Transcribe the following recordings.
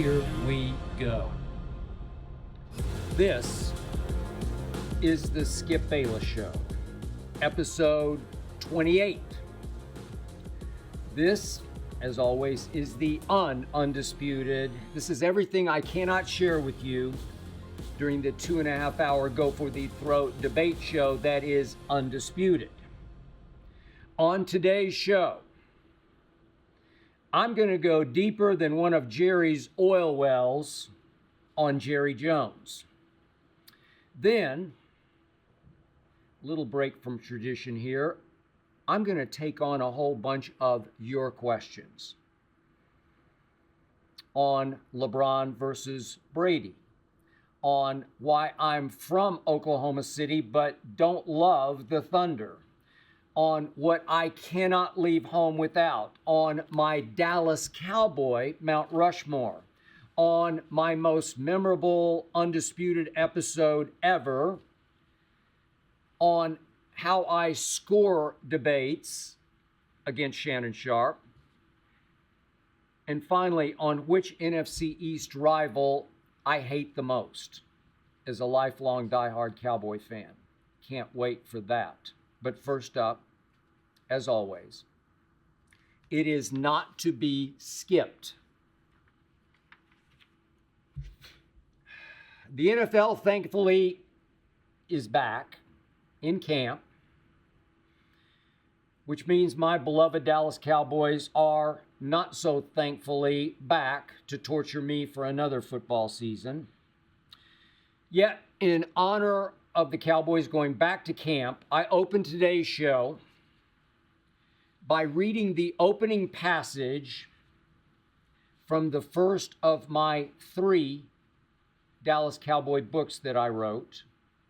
here we go. This is the Skip Bayless Show, episode 28. This, as always, is the Undisputed. This is everything I cannot share with you during the 2.5 hour Go for the Throat debate show that is Undisputed. On today's show, I'm going to go deeper than one of Jerry's oil wells on Jerry Jones. Then, a little break from tradition here, I'm going to take on a whole bunch of your questions on LeBron versus Brady, on why I'm from Oklahoma City but don't love the Thunder, on what I cannot leave home without, on my Dallas Cowboy Mount Rushmore, on my most memorable Undisputed episode ever, on how I score debates against Shannon Sharp, and finally, on which NFC East rival I hate the most as a lifelong diehard Cowboy fan. Can't wait for that. But first up, as always, it is not to be skipped. The NFL, thankfully, is back in camp, which means my beloved Dallas Cowboys are not so thankfully back to torture me for another football season. Yet, in honor of the Cowboys going back to camp, I opened today's show by reading the opening passage from the first of my 3 Dallas Cowboy books that I wrote.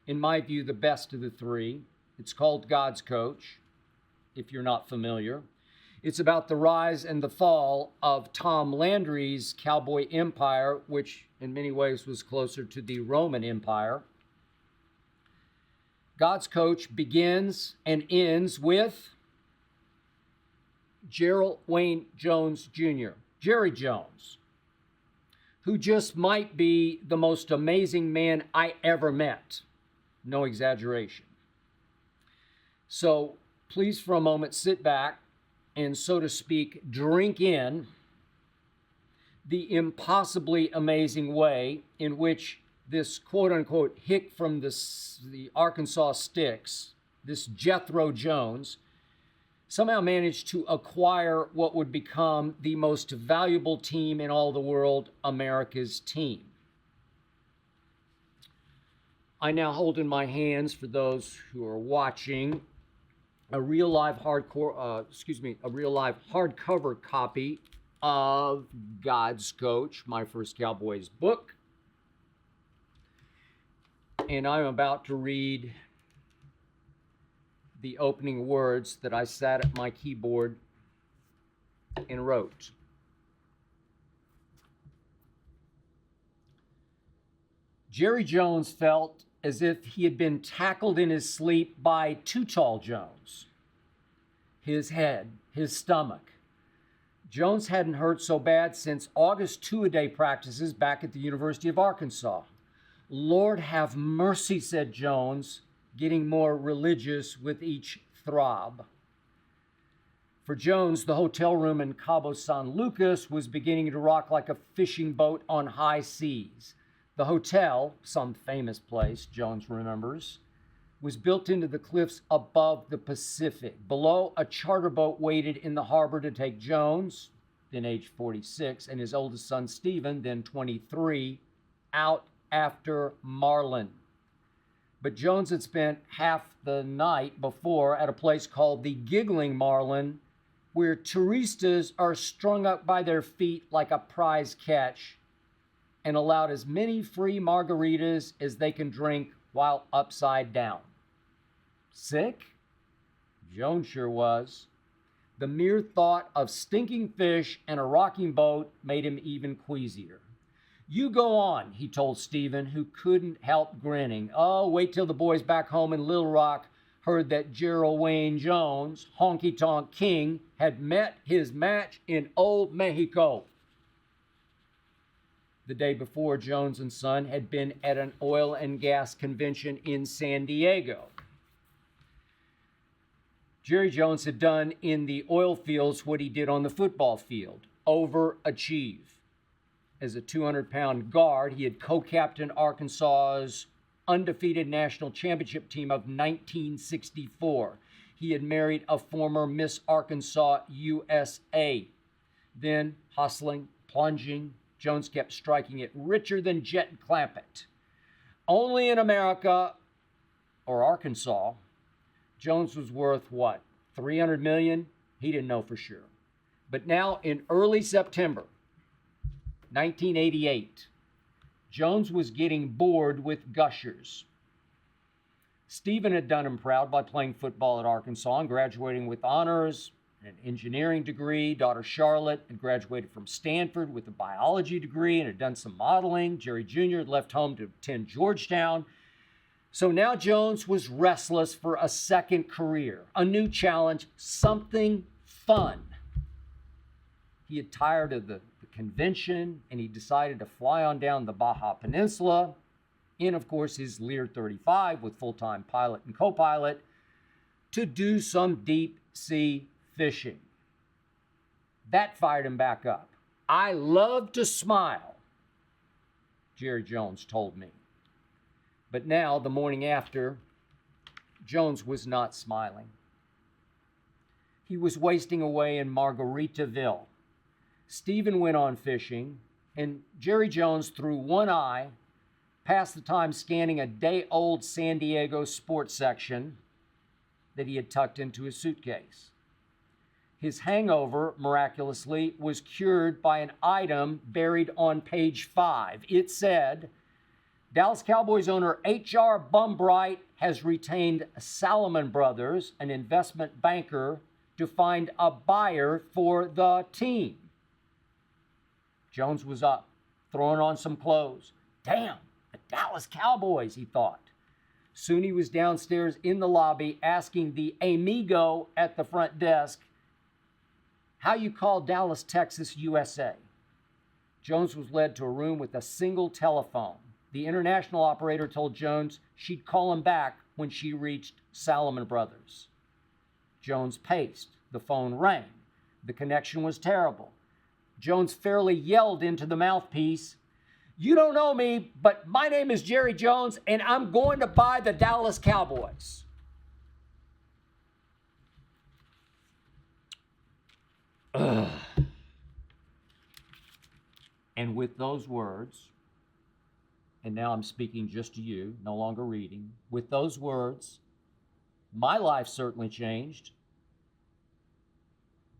In my view, the best of the 3. It's called God's Coach, if you're not familiar. It's about the rise and the fall of Tom Landry's Cowboy Empire, which in many ways was closer to the Roman Empire. God's Coach begins and ends with Gerald Wayne Jones Jr., Jerry Jones, who just might be the most amazing man I ever met. No exaggeration. So please, for a moment, sit back and, so to speak, drink in the impossibly amazing way in which this quote-unquote hick from the Arkansas sticks, this Jethro Jones, somehow managed to acquire what would become the most valuable team in all the world, America's team. I now hold in my hands, for those who are watching, a real live hardcover copy of God's Coach, my first Cowboys book. And I'm about to read the opening words that I sat at my keyboard and wrote. Jerry Jones felt as if he had been tackled in his sleep by Too Tall Jones. His head, his stomach. Jones hadn't hurt so bad since August two-a-day practices back at the University of Arkansas. Lord have mercy, said Jones, getting more religious with each throb. For Jones, the hotel room in Cabo San Lucas was beginning to rock like a fishing boat on high seas. The hotel, some famous place, Jones remembers, was built into the cliffs above the Pacific. Below, a charter boat waited in the harbor to take Jones, then age 46, and his oldest son, Stephen, then 23, out after Marlin. But Jones had spent half the night before at a place called the Giggling Marlin, where touristas are strung up by their feet like a prize catch and allowed as many free margaritas as they can drink while upside down. Sick? Jones sure was. The mere thought of stinking fish and a rocking boat made him even queasier. You go on, he told Stephen, who couldn't help grinning. Oh, wait till the boys back home in Little Rock heard that Gerald Wayne Jones, Honky Tonk King, had met his match in Old Mexico. The day before, Jones and Son had been at an oil and gas convention in San Diego. Jerry Jones had done in the oil fields what he did on the football field, overachieve. As a 200-pound guard, he had co-captained Arkansas's undefeated national championship team of 1964. He had married a former Miss Arkansas USA. Then, hustling, plunging, Jones kept striking it richer than Jet Clampett. Only in America, or Arkansas, Jones was worth what? $300 million? He didn't know for sure. But now, in early September 1988, Jones was getting bored with gushers. Stephen had done him proud by playing football at Arkansas and graduating with honors, an engineering degree. Daughter Charlotte had graduated from Stanford with a biology degree and had done some modeling. Jerry Jr. had left home to attend Georgetown. So now Jones was restless for a second career, a new challenge, something fun. He had tired of the convention, and he decided to fly on down the Baja Peninsula in, of course, his Lear 35 with full-time pilot and co-pilot to do some deep sea fishing. That fired him back up. I love to smile, Jerry Jones told me. But now, the morning after, Jones was not smiling. He was wasting away in Margaritaville. Stephen went on fishing, and Jerry Jones, through one eye, passed the time scanning a day-old San Diego sports section that he had tucked into his suitcase. His hangover, miraculously, was cured by an item buried on page 5. It said, Dallas Cowboys owner H.R. Bumbright has retained Salomon Brothers, an investment banker, to find a buyer for the team. Jones was up, throwing on some clothes. Damn, the Dallas Cowboys, he thought. Soon he was downstairs in the lobby asking the amigo at the front desk, how you call Dallas, Texas, USA? Jones was led to a room with a single telephone. The international operator told Jones she'd call him back when she reached Salomon Brothers. Jones paced. The phone rang. The connection was terrible. Jones fairly yelled into the mouthpiece, you don't know me, but my name is Jerry Jones, and I'm going to buy the Dallas Cowboys. Ugh. And with those words, and now I'm speaking just to you, no longer reading, with those words, my life certainly changed.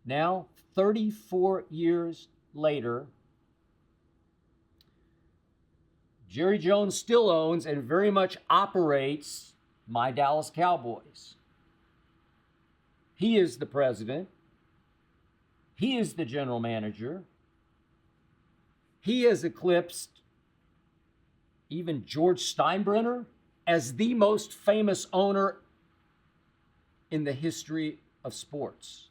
Now, 34 years later, Jerry Jones still owns and very much operates my Dallas Cowboys. He is the president. He is the general manager. He has eclipsed even George Steinbrenner as the most famous owner in the history of sports.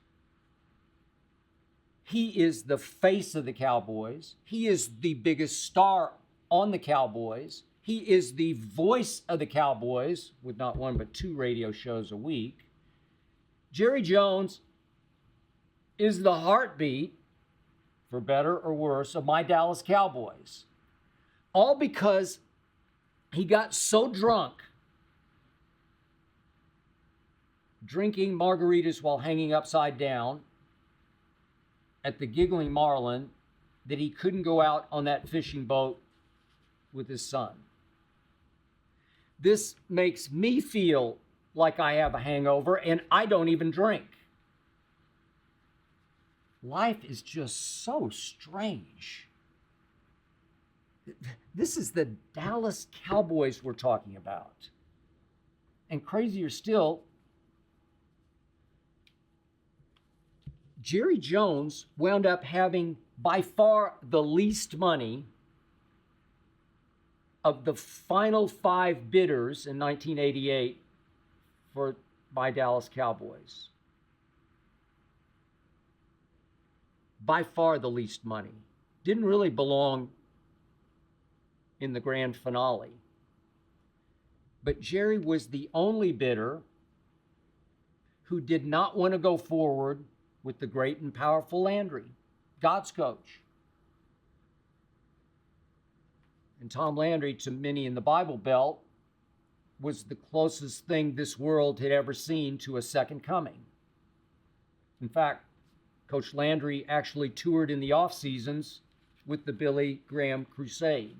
He is the face of the Cowboys. He is the biggest star on the Cowboys. He is the voice of the Cowboys with not one but 2 radio shows a week. Jerry Jones is the heartbeat, for better or worse, of my Dallas Cowboys. All because he got so drunk drinking margaritas while hanging upside down at the Giggling Marlin that he couldn't go out on that fishing boat with his son. This makes me feel like I have a hangover and I don't even drink. Life is just so strange. This is the Dallas Cowboys we're talking about. And crazier still, Jerry Jones wound up having by far the least money of the final 5 bidders in 1988 for my Dallas Cowboys. By far the least money. Didn't really belong in the grand finale. But Jerry was the only bidder who did not want to go forward with the great and powerful Landry, God's coach. And Tom Landry, to many in the Bible Belt, was the closest thing this world had ever seen to a second coming. In fact, Coach Landry actually toured in the off seasons with the Billy Graham Crusade,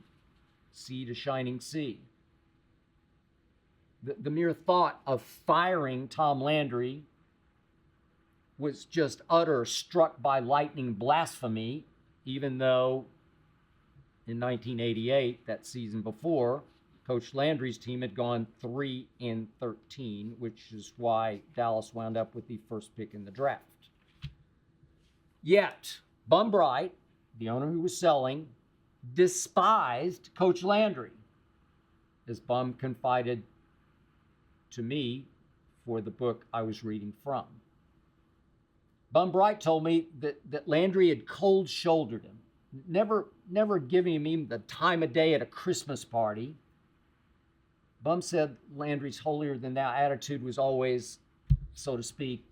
Sea to Shining Sea. The mere thought of firing Tom Landry was just utter struck by lightning blasphemy, even though in 1988, that season before, Coach Landry's team had gone 3-13, which is why Dallas wound up with the first pick in the draft. Yet, Bum Bright, the owner who was selling, despised Coach Landry, as Bum confided to me for the book I was reading from. Bum Bright told me that Landry had cold-shouldered him, never giving him even the time of day at a Christmas party. Bum said Landry's holier-than-thou attitude was always, so to speak,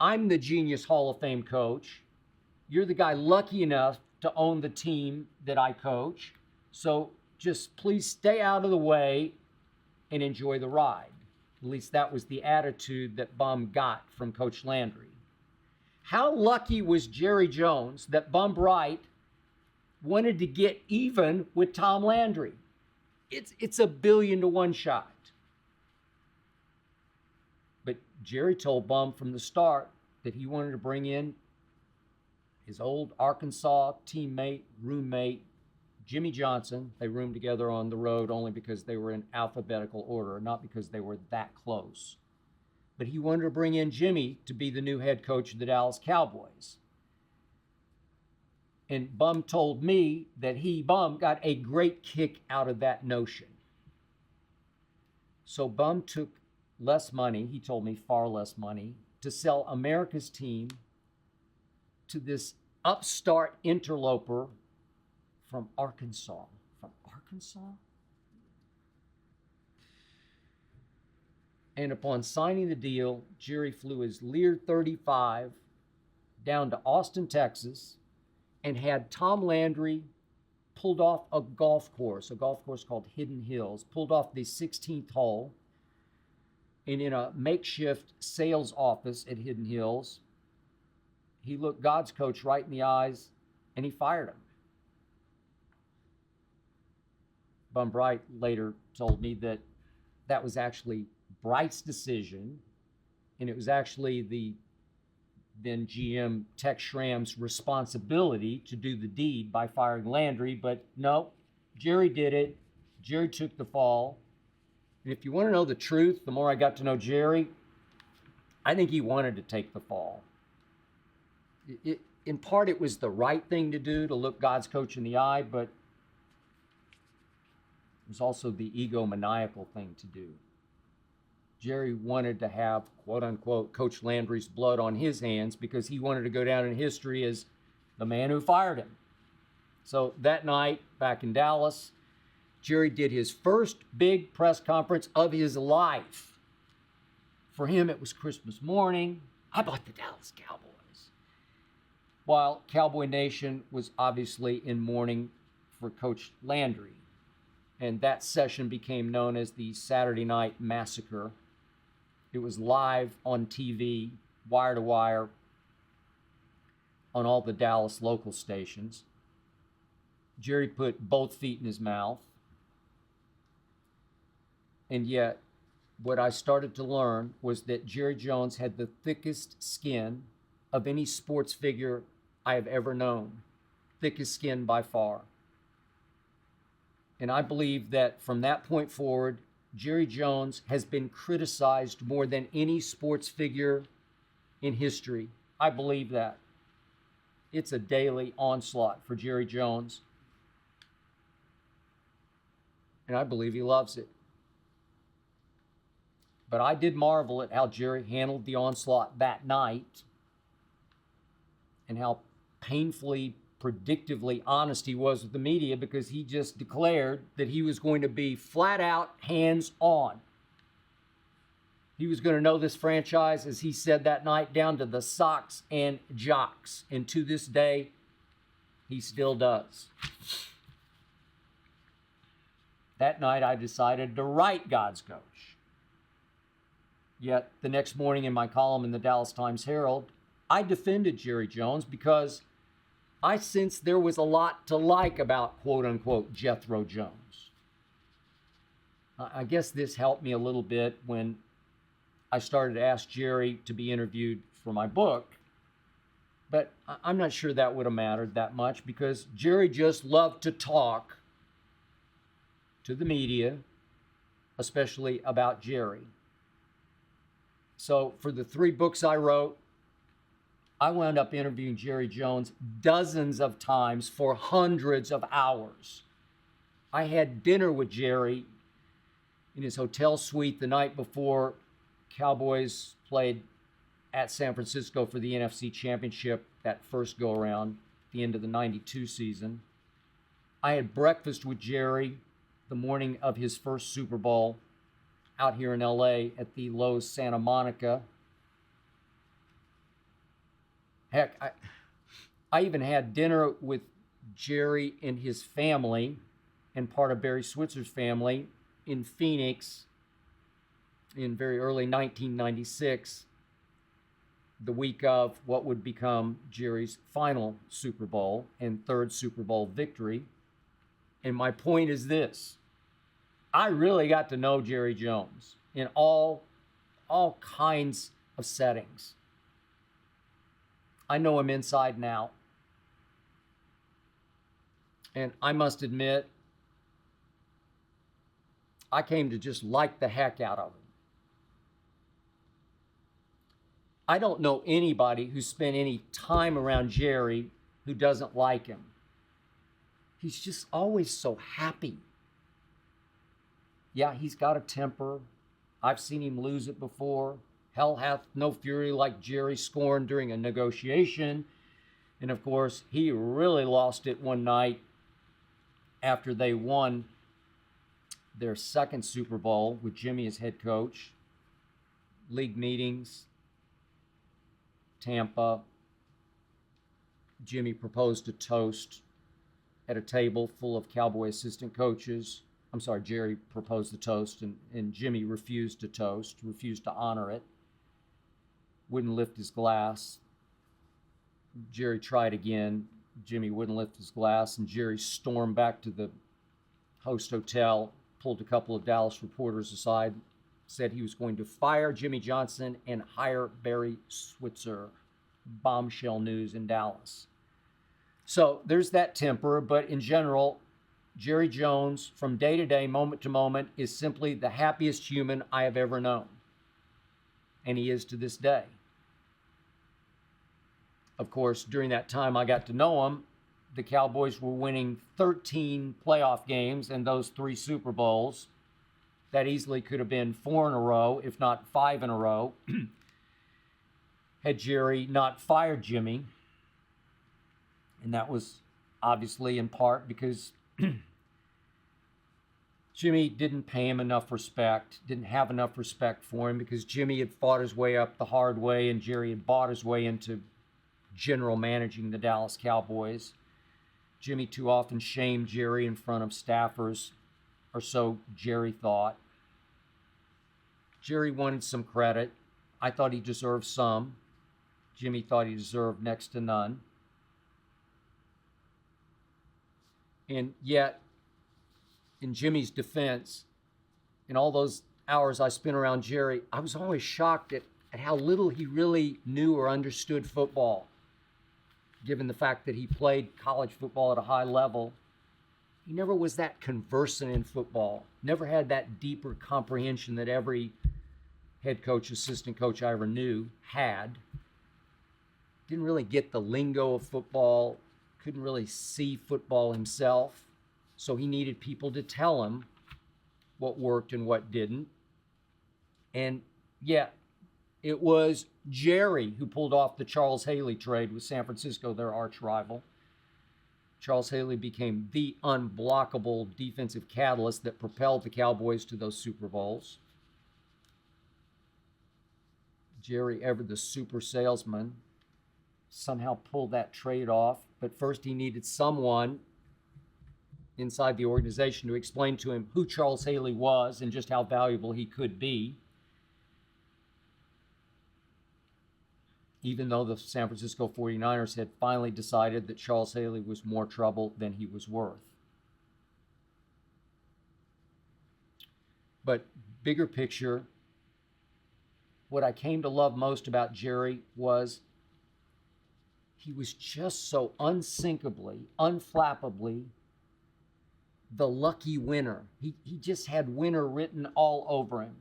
I'm the Genius Hall of Fame coach. You're the guy lucky enough to own the team that I coach. So just please stay out of the way and enjoy the ride. At least that was the attitude that Bum got from Coach Landry. How lucky was Jerry Jones that Bum Bright wanted to get even with Tom Landry? It's a 1,000,000,000 to 1 shot. But Jerry told Bum from the start that he wanted to bring in his old Arkansas teammate, roommate, Jimmy Johnson. They roomed together on the road only because they were in alphabetical order, not because they were that close. But he wanted to bring in Jimmy to be the new head coach of the Dallas Cowboys. And Bum told me that Bum, got a great kick out of that notion. So Bum took less money, he told me far less money, to sell America's team to this upstart interloper from Arkansas. From Arkansas? And upon signing the deal, Jerry flew his Lear 35 down to Austin, Texas, and had Tom Landry pulled off a golf course called Hidden Hills, pulled off the 16th hole, and in a makeshift sales office at Hidden Hills, he looked God's coach right in the eyes and he fired him. Bum Bright later told me that that was actually Bright's decision, and it was actually the then GM Tex Schramm's responsibility to do the deed by firing Landry, but no, Jerry did it. Jerry took the fall. And if you want to know the truth, the more I got to know Jerry, I think he wanted to take the fall. In part, it was the right thing to do, to look God's coach in the eye, but it was also the egomaniacal thing to do. Jerry wanted to have, quote unquote, Coach Landry's blood on his hands because he wanted to go down in history as the man who fired him. So that night, back in Dallas, Jerry did his first big press conference of his life. For him, it was Christmas morning. I bought the Dallas Cowboys. While Cowboy Nation was obviously in mourning for Coach Landry. And that session became known as the Saturday Night Massacre. It was live on TV, wire to wire, on all the Dallas local stations. Jerry put both feet in his mouth. And yet, what I started to learn was that Jerry Jones had the thickest skin of any sports figure I have ever known. Thickest skin by far. And I believe that from that point forward, Jerry Jones has been criticized more than any sports figure in history. I believe that. It's a daily onslaught for Jerry Jones. And I believe he loves it. But I did marvel at how Jerry handled the onslaught that night and how painfully predictively honest he was with the media, because he just declared that he was going to be flat out hands-on. He was going to know this franchise, as he said that night, down to the socks and jocks. And to this day, he still does. That night, I decided to write God's coach. Yet, the next morning in my column in the Dallas Times-Herald, I defended Jerry Jones because I sensed there was a lot to like about quote-unquote Jethro Jones. I guess this helped me a little bit when I started to ask Jerry to be interviewed for my book. But I'm not sure that would have mattered that much, because Jerry just loved to talk to the media, especially about Jerry. So for the 3 books I wrote, I wound up interviewing Jerry Jones dozens of times for hundreds of hours. I had dinner with Jerry in his hotel suite the night before Cowboys played at San Francisco for the NFC Championship, that first go-around, the end of the '92 season. I had breakfast with Jerry the morning of his first Super Bowl out here in LA at the Lowe's Santa Monica. Heck, I even had dinner with Jerry and his family and part of Barry Switzer's family in Phoenix in very early 1996, the week of what would become Jerry's final Super Bowl and 3rd Super Bowl victory. And my point is this: I really got to know Jerry Jones in all kinds of settings. I know him inside and out. And I must admit, I came to just like the heck out of him. I don't know anybody who spent any time around Jerry who doesn't like him. He's just always so happy. Yeah, he's got a temper. I've seen him lose it before. Hell hath no fury like Jerry scorned during a negotiation. And of course, he really lost it one night after they won their 2nd Super Bowl with Jimmy as head coach. League meetings, Tampa. Jimmy proposed a toast at a table full of Cowboy assistant coaches. I'm sorry, Jerry proposed the toast, and Jimmy refused to toast, refused to honor it, wouldn't lift his glass. Jerry tried again. Jimmy wouldn't lift his glass, and Jerry stormed back to the host hotel, pulled a couple of Dallas reporters aside, said he was going to fire Jimmy Johnson and hire Barry Switzer. Bombshell news in Dallas. So there's that temper, but in general, Jerry Jones, from day to day, moment to moment, is simply the happiest human I have ever known. And he is to this day. Of course, during that time I got to know him, the Cowboys were winning 13 playoff games and those 3 Super Bowls. That easily could have been 4 in a row, if not 5 in a row, had Jerry not fired Jimmy. And that was obviously in part because Jimmy didn't pay him enough respect, didn't have enough respect for him, because Jimmy had fought his way up the hard way and Jerry had bought his way into general managing the Dallas Cowboys. Jimmy too often shamed Jerry in front of staffers, or so Jerry thought. Jerry wanted some credit. I thought he deserved some. Jimmy thought he deserved next to none. And yet, in Jimmy's defense, in all those hours I spent around Jerry, I was always shocked at how little he really knew or understood football, given the fact that he played college football at a high level. He never was that conversant in football, never had that deeper comprehension that every head coach, assistant coach I ever knew had. Didn't really get the lingo of football, couldn't really see football himself, so he needed people to tell him what worked and what didn't. And yet, it was Jerry who pulled off the Charles Haley trade with San Francisco, their arch rival. Charles Haley became the unblockable defensive catalyst that propelled the Cowboys to those Super Bowls. Jerry Everett, the super salesman, somehow pulled that trade off. But first he needed someone inside the organization to explain to him who Charles Haley was and just how valuable he could be. Even though the San Francisco 49ers had finally decided that Charles Haley was more trouble than he was worth. But bigger picture, what I came to love most about Jerry was he was just so unsinkably, unflappably the lucky winner. He just had winner written all over him.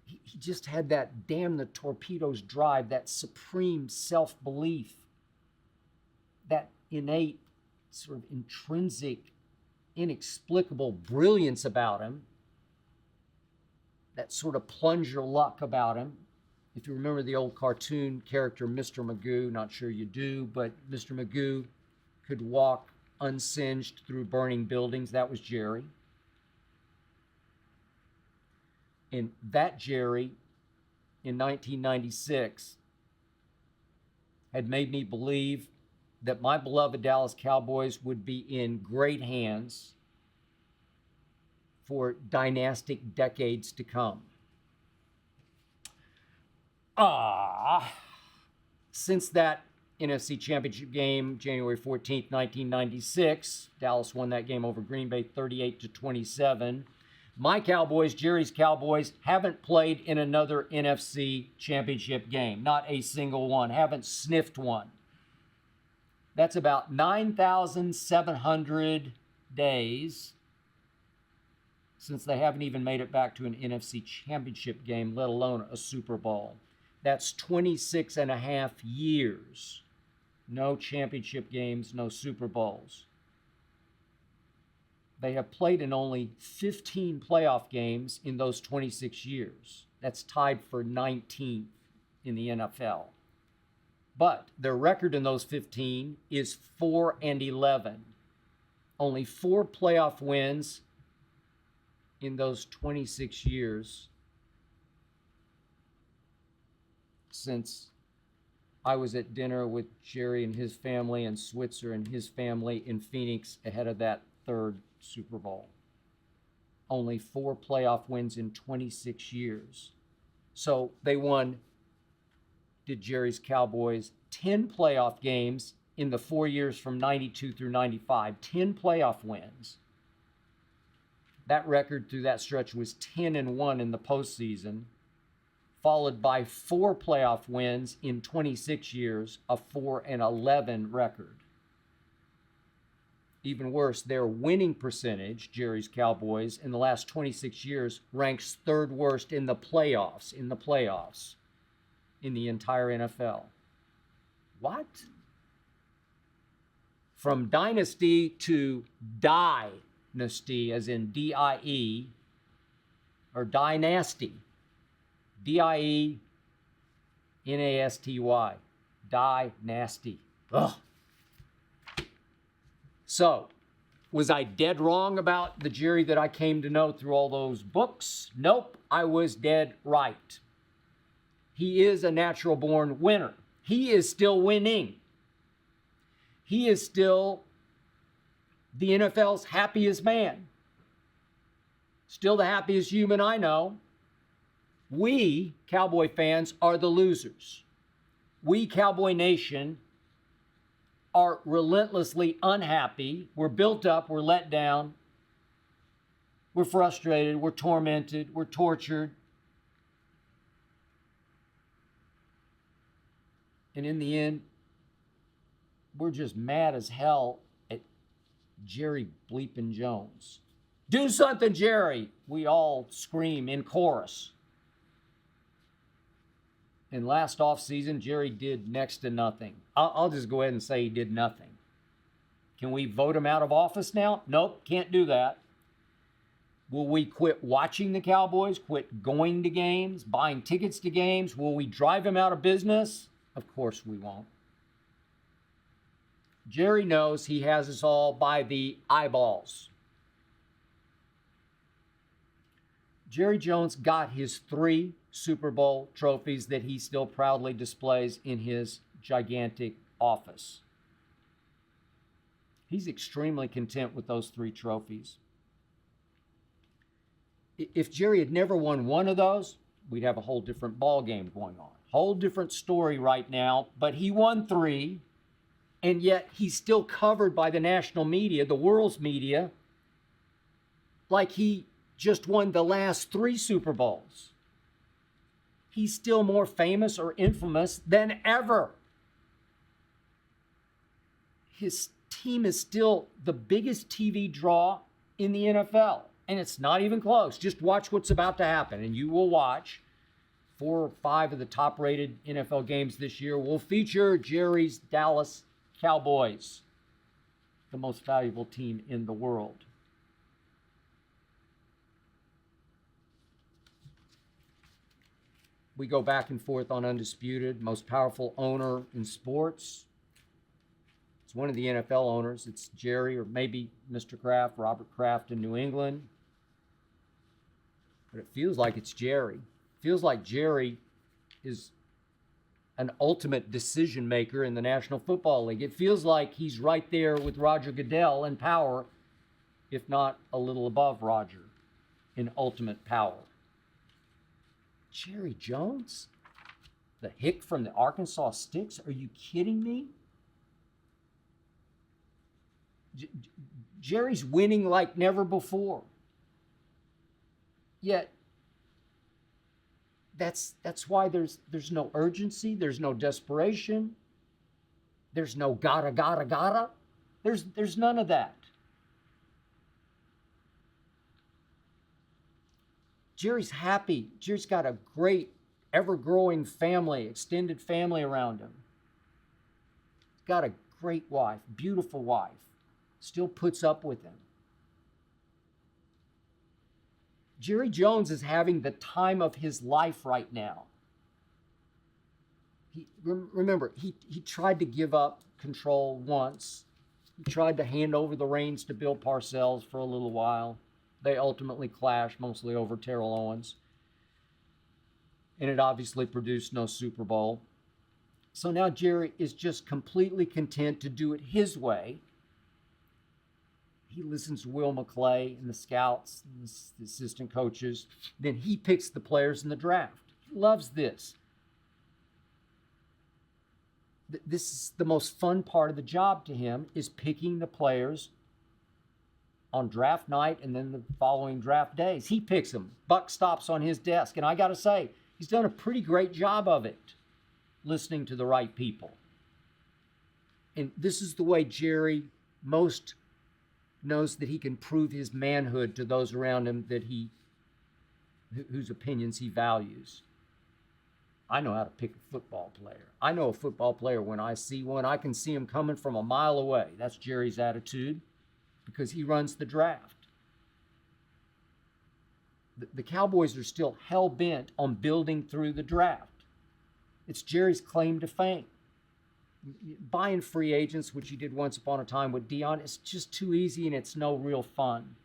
He just had that damn the torpedoes drive, that supreme self-belief, that innate sort of intrinsic, inexplicable brilliance about him, that sort of plunger luck about him. If you remember the old cartoon character, Mr. Magoo, not sure you do, but Mr. Magoo could walk unsinged through burning buildings. That was Jerry. And that Jerry, in 1996, had made me believe that my beloved Dallas Cowboys would be in great hands for dynastic decades to come. Since that NFC Championship game, January 14th, 1996, Dallas won that game over Green Bay 38-27. My Cowboys, Jerry's Cowboys, haven't played in another NFC Championship game. Not a single one. Haven't sniffed one. That's about 9,700 days since they haven't even made it back to an NFC Championship game, let alone a Super Bowl. That's 26 and a half years. No championship games, no Super Bowls. They have played in only 15 playoff games in those 26 years. That's tied for 19th in the NFL. But their record in those 15 is 4-11. Only 4 playoff wins in those 26 years since I was at dinner with Jerry and his family and Switzer and his family in Phoenix ahead of that third Super Bowl. Only 4 playoff wins in 26 years. So they won, did Jerry's Cowboys, 10 playoff games in the 4 years from 92 through 95. 10 playoff wins. That record through that stretch was 10-1 in the postseason, followed by 4 playoff wins in 26 years, a 4-11 record. Even worse, their winning percentage, Jerry's Cowboys, in the last 26 years ranks 3rd worst in the playoffs, in the entire NFL. What? From dynasty to dynasty, as in D-I-E, or dynasty, D-I-E-N-A-S-T-Y, dynasty. Ugh. So, was I dead wrong about the Jerry that I came to know through all those books? Nope, I was dead right. He is a natural-born winner. He is still winning. He is still the NFL's happiest man. Still the happiest human I know. We, Cowboy fans, are the losers. We, Cowboy Nation, are relentlessly unhappy. We're built up, we're let down, we're frustrated, we're tormented, we're tortured. And in the end, we're just mad as hell at Jerry bleeping Jones. Do something, Jerry! We all scream in chorus. And last offseason, Jerry did next to nothing. I'll just go ahead and say he did nothing. Can we vote him out of office now? Nope, can't do that. Will we quit watching the Cowboys, quit going to games, buying tickets to games? Will we drive him out of business? Of course we won't. Jerry knows he has us all by the eyeballs. Jerry Jones got his 3 Super Bowl trophies that he still proudly displays in his gigantic office. He's extremely content with those 3 trophies. If Jerry had never won one of those, we'd have a whole different ball game going on. Whole different story right now, but he won 3, and yet he's still covered by the national media, the world's media, like he just won the last 3 Super Bowls. He's still more famous or infamous than ever. His team is still the biggest TV draw in the NFL, and it's not even close. Just watch what's about to happen, and you will watch. 4 or 5 of the top-rated NFL games this year will feature Jerry's Dallas Cowboys, the most valuable team in the world. We go back and forth on Undisputed, most powerful owner in sports. It's one of the NFL owners. It's Jerry, or maybe Mr. Kraft, Robert Kraft in New England. But it feels like it's Jerry. It feels like Jerry is an ultimate decision maker in the National Football League. It feels like he's right there with Roger Goodell in power, if not a little above Roger in ultimate power. Jerry Jones? The hick from the Arkansas Sticks? Are you kidding me? Jerry's winning like never before. Yet, that's why there's no urgency, there's no desperation, there's no gotta. There's none of that. Jerry's happy. Jerry's got a great, ever-growing family, extended family around him. He's got a great wife, beautiful wife, still puts up with him. Jerry Jones is having the time of his life right now. Remember, he tried to give up control once. He tried to hand over the reins to Bill Parcells for a little while. They ultimately clashed, mostly over Terrell Owens. And it obviously produced no Super Bowl. So now Jerry is just completely content to do it his way. He listens to Will McClay and the scouts, and the assistant coaches. Then he picks the players in the draft. He loves this. This is the most fun part of the job to him, is picking the players on draft night and then the following draft days. He picks them. Buck stops on his desk. And I got to say, he's done a pretty great job of it, listening to the right people. And this is the way Jerry most knows that he can prove his manhood to those around him whose opinions he values. I know how to pick a football player. I know a football player when I see one. I can see him coming from a mile away. That's Jerry's attitude, because he runs the draft. The Cowboys are still hell-bent on building through the draft. It's Jerry's claim to fame. Buying free agents, which he did once upon a time with Dion, it's just too easy and it's no real fun.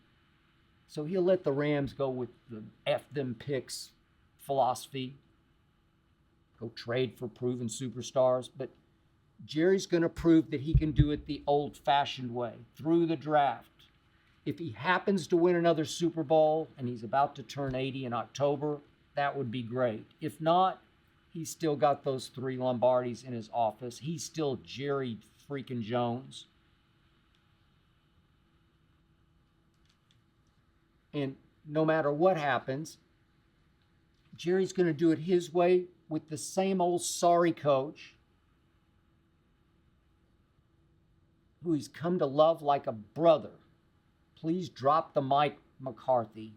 So he'll let the Rams go with the F them picks philosophy. Go trade for proven superstars. But Jerry's going to prove that he can do it the old-fashioned way, through the draft. If he happens to win another Super Bowl and he's about to turn 80 in October, that would be great. If not, he's still got those 3 Lombardis in his office. He's still Jerry freaking Jones. And no matter what happens, Jerry's going to do it his way with the same old sorry coach who he's come to love like a brother. Please drop the mic, McCarthy.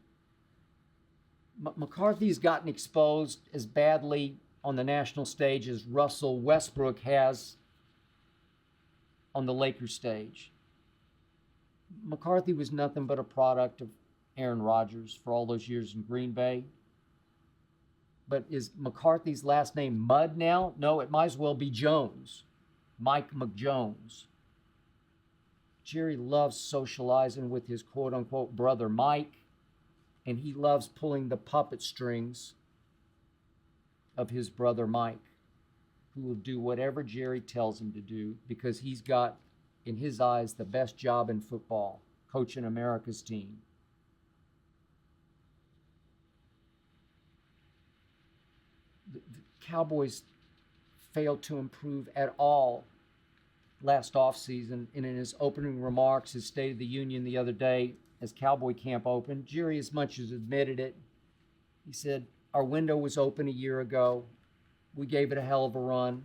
McCarthy's gotten exposed as badly on the national stage as Russell Westbrook has on the Lakers stage. McCarthy was nothing but a product of Aaron Rodgers for all those years in Green Bay. But is McCarthy's last name Mudd now? No, it might as well be Jones. Mike McJones. Jerry loves socializing with his quote-unquote brother Mike, and he loves pulling the puppet strings of his brother Mike, who will do whatever Jerry tells him to do because he's got, in his eyes, the best job in football, coaching America's team. The Cowboys failed to improve at all last offseason, and in his opening remarks, his State of the Union the other day, as Cowboy camp opened, Jerry as much as admitted it. He said, our window was open a year ago. We gave it a hell of a run.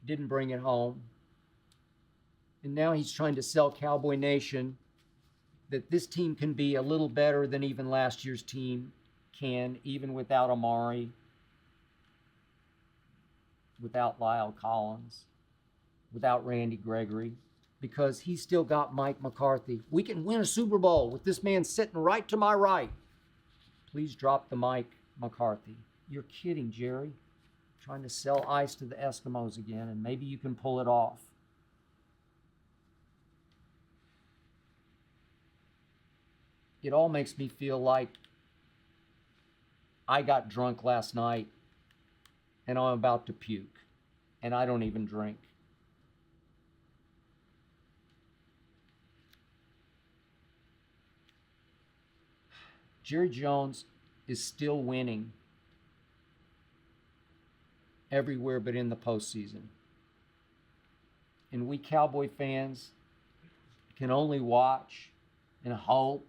Didn't bring it home. And now he's trying to sell Cowboy Nation that this team can be a little better than even last year's team can, even without Amari, without Lyle Collins, without Randy Gregory, because he's still got Mike McCarthy. We can win a Super Bowl with this man sitting right to my right. Please drop the Mike McCarthy. You're kidding, Jerry. Trying to sell ice to the Eskimos again, and maybe you can pull it off. It all makes me feel like I got drunk last night and I'm about to puke, and I don't even drink. Jerry Jones is still winning everywhere but in the postseason. And we Cowboy fans can only watch and hope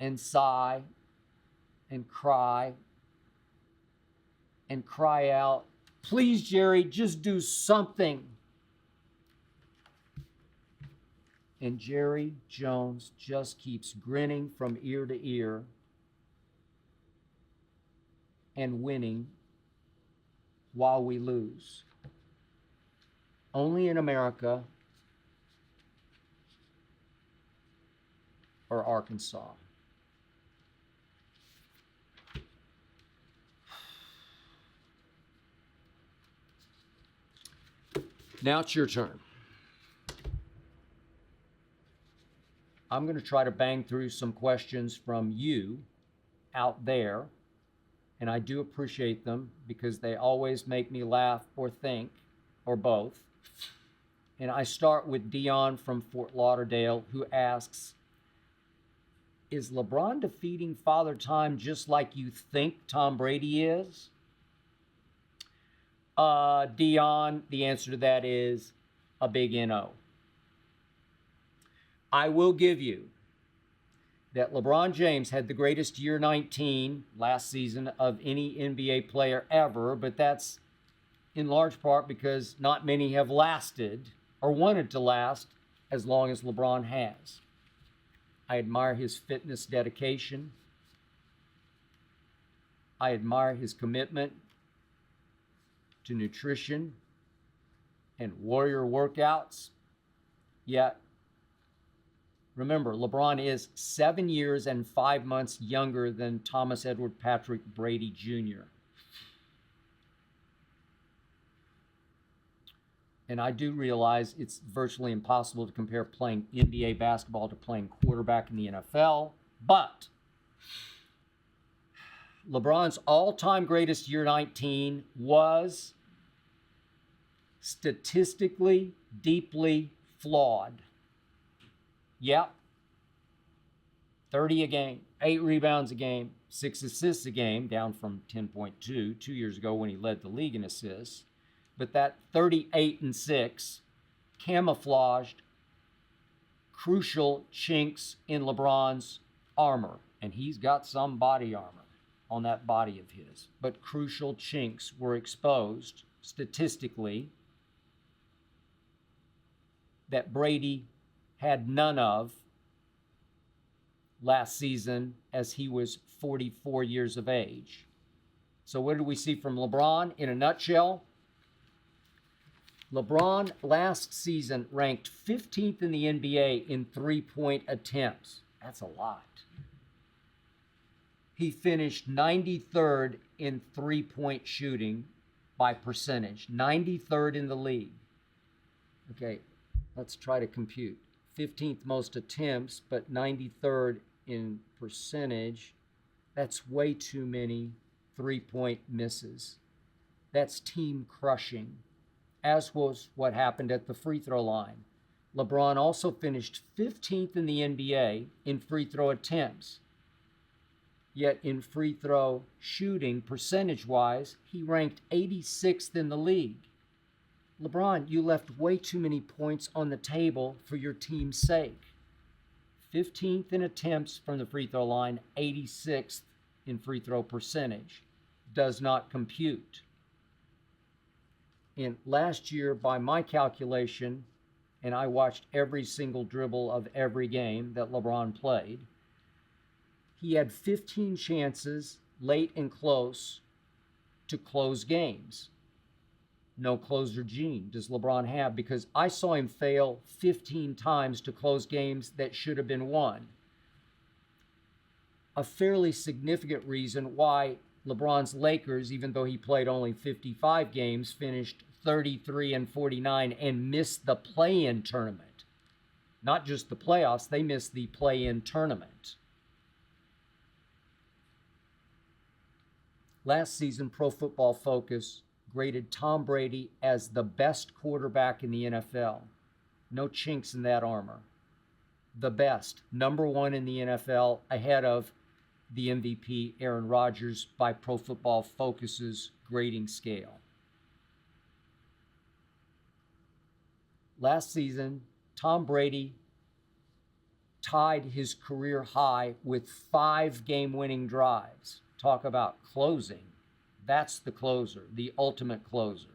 and sigh and cry out, please, Jerry, just do something. And Jerry Jones just keeps grinning from ear to ear and winning while we lose. Only in America or Arkansas. Now it's your turn. I'm going to try to bang through some questions from you out there, and I do appreciate them because they always make me laugh or think, or both. And I start with Dion from Fort Lauderdale, who asks, is LeBron defeating Father Time just like you think Tom Brady is? Dion, the answer to that is a big NO. I will give you that LeBron James had the greatest year 19 last season of any NBA player ever, but that's in large part because not many have lasted or wanted to last as long as LeBron has. I admire his fitness dedication. I admire his commitment to nutrition and warrior workouts. Yet, remember, LeBron is 7 years and 5 months younger than Thomas Edward Patrick Brady Jr. And I do realize it's virtually impossible to compare playing NBA basketball to playing quarterback in the NFL, but LeBron's all-time greatest year 19 was statistically deeply flawed. Yep. 30 a game, 8 rebounds a game, 6 assists a game, down from 10.2 2 years ago when he led the league in assists. But that 38 and 6 camouflaged crucial chinks in LeBron's armor. And he's got some body armor on that body of his. But crucial chinks were exposed statistically that Brady had none of last season as he was 44 years of age. So what did we see from LeBron? In a nutshell, LeBron last season ranked 15th in the NBA in three-point attempts. That's a lot. He finished 93rd in three-point shooting by percentage, 93rd in the league. Okay, Let's try to compute. 15th most attempts, but 93rd in percentage. That's way too many three-point misses. That's team crushing, as was what happened at the free throw line. LeBron also finished 15th in the NBA in free throw attempts. Yet in free throw shooting, percentage-wise, he ranked 86th in the league. LeBron, you left way too many points on the table for your team's sake. 15th in attempts from the free throw line, 86th in free throw percentage. Does not compute. And last year, by my calculation, and I watched every single dribble of every game that LeBron played, he had 15 chances late and close to close games. No closer gene does LeBron have, because I saw him fail 15 times to close games that should have been won. A fairly significant reason why LeBron's Lakers, even though he played only 55 games, finished 33-49 and missed the play-in tournament. Not just the playoffs, they missed the play-in tournament. Last season, Pro Football Focus graded Tom Brady as the best quarterback in the NFL. No chinks in that armor. The best, number one in the NFL, ahead of the MVP, Aaron Rodgers, by Pro Football Focus's grading scale. Last season, Tom Brady tied his career high with 5 game-winning drives. Talk about closing. That's the closer, the ultimate closer.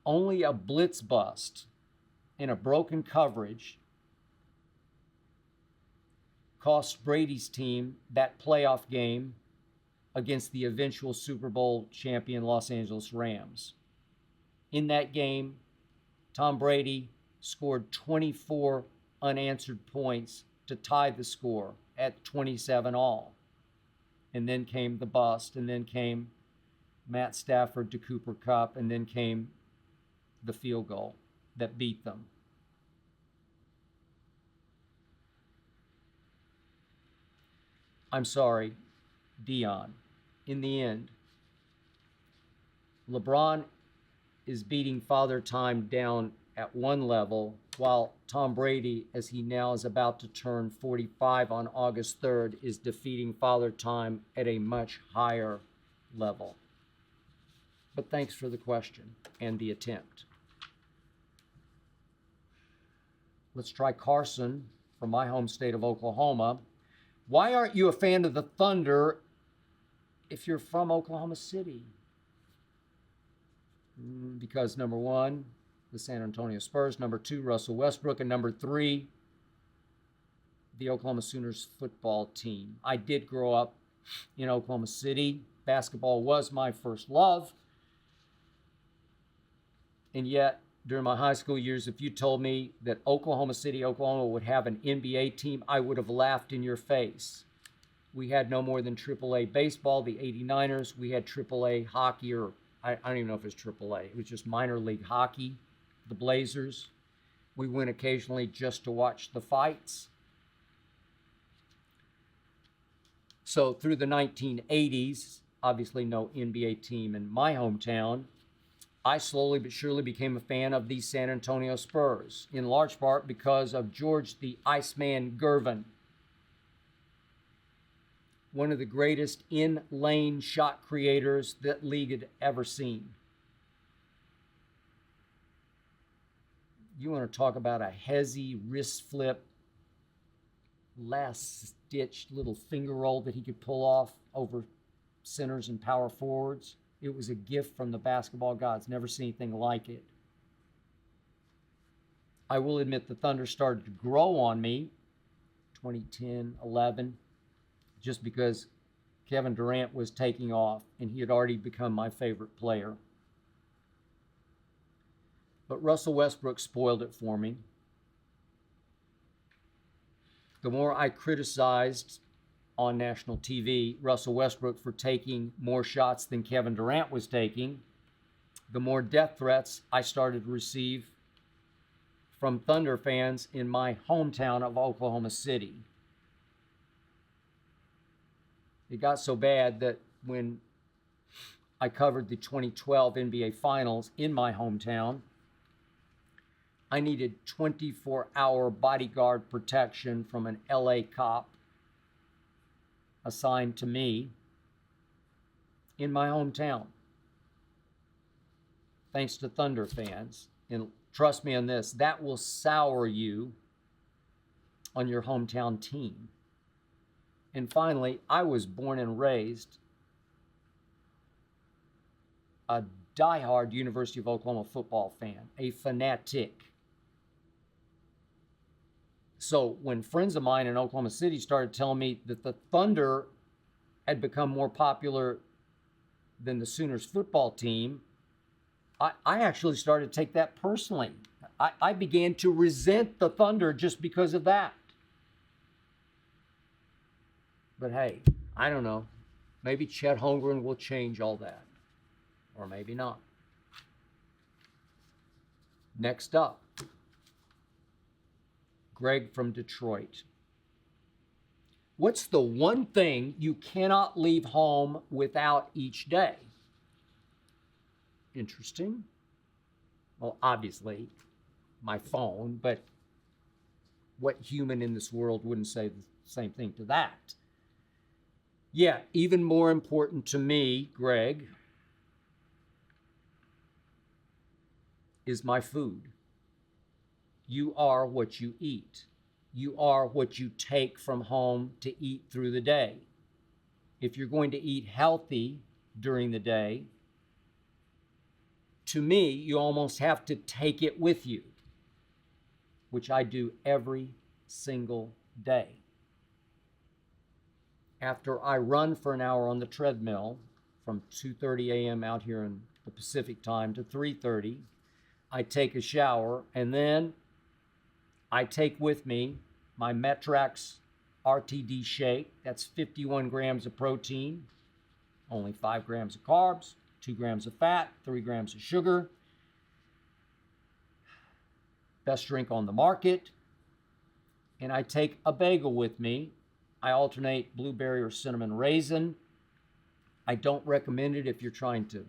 Only a blitz bust in a broken coverage cost Brady's team that playoff game against the eventual Super Bowl champion Los Angeles Rams. In that game, Tom Brady scored 24 unanswered points to tie the score at 27 all. And then came the bust, and then came Matt Stafford to Cooper Kupp, and then came the field goal that beat them. I'm sorry, Dion. In the end, LeBron is beating Father Time down at one level, while Tom Brady, as he now is about to turn 45 on August 3rd, is defeating Father Time at a much higher level. But thanks for the question and the attempt. Let's try Carson from my home state of Oklahoma. Why aren't you a fan of the Thunder if you're from Oklahoma City? Because number one, the San Antonio Spurs, number 2, Russell Westbrook, and number 3, the Oklahoma Sooners football team. I did grow up in Oklahoma City. Basketball was my first love. And yet, during my high school years, if you told me that Oklahoma City, Oklahoma would have an NBA team, I would have laughed in your face. We had no more than AAA baseball, the 89ers. We had AAA hockey, or I don't even know if it was AAA. It was just minor league hockey. The Blazers. We went occasionally just to watch the fights. So through the 1980s, obviously no NBA team in my hometown, I slowly but surely became a fan of the San Antonio Spurs, in large part because of George the Iceman Gervin, one of the greatest in-lane shot creators that league had ever seen. You want to talk about a hezzy wrist flip, last-stitch little finger roll that he could pull off over centers and power forwards. It was a gift from the basketball gods. Never seen anything like it. I will admit the Thunder started to grow on me 2010, 11, just because Kevin Durant was taking off and he had already become my favorite player. But Russell Westbrook spoiled it for me. The more I criticized on national TV Russell Westbrook for taking more shots than Kevin Durant was taking, the more death threats I started to receive from Thunder fans in my hometown of Oklahoma City. It got so bad that when I covered the 2012 NBA Finals in my hometown, I needed 24-hour bodyguard protection from an LA cop assigned to me in my hometown. Thanks to Thunder fans. And trust me on this, that will sour you on your hometown team. And finally, I was born and raised a diehard University of Oklahoma football fan, a fanatic. So when friends of mine in Oklahoma City started telling me that the Thunder had become more popular than the Sooners football team, I actually started to take that personally. I began to resent the Thunder just because of that. But hey, I don't know. Maybe Chet Holmgren will change all that. Or maybe not. Next up, Greg from Detroit. What's the one thing you cannot leave home without each day? Interesting. Well, obviously, my phone, but what human in this world wouldn't say the same thing to that? Yeah, even more important to me, Greg, is my food. You are what you eat. You are what you take from home to eat through the day. If you're going to eat healthy during the day, to me, you almost have to take it with you, which I do every single day. After I run for an hour on the treadmill from 2:30 a.m. out here in the Pacific time to 3:30, I take a shower, and then I take with me my Metrax RTD shake. That's 51 grams of protein, only 5 grams of carbs, 2 grams of fat, 3 grams of sugar. Best drink on the market. And I take a bagel with me. I alternate blueberry or cinnamon raisin. I don't recommend it if you're trying to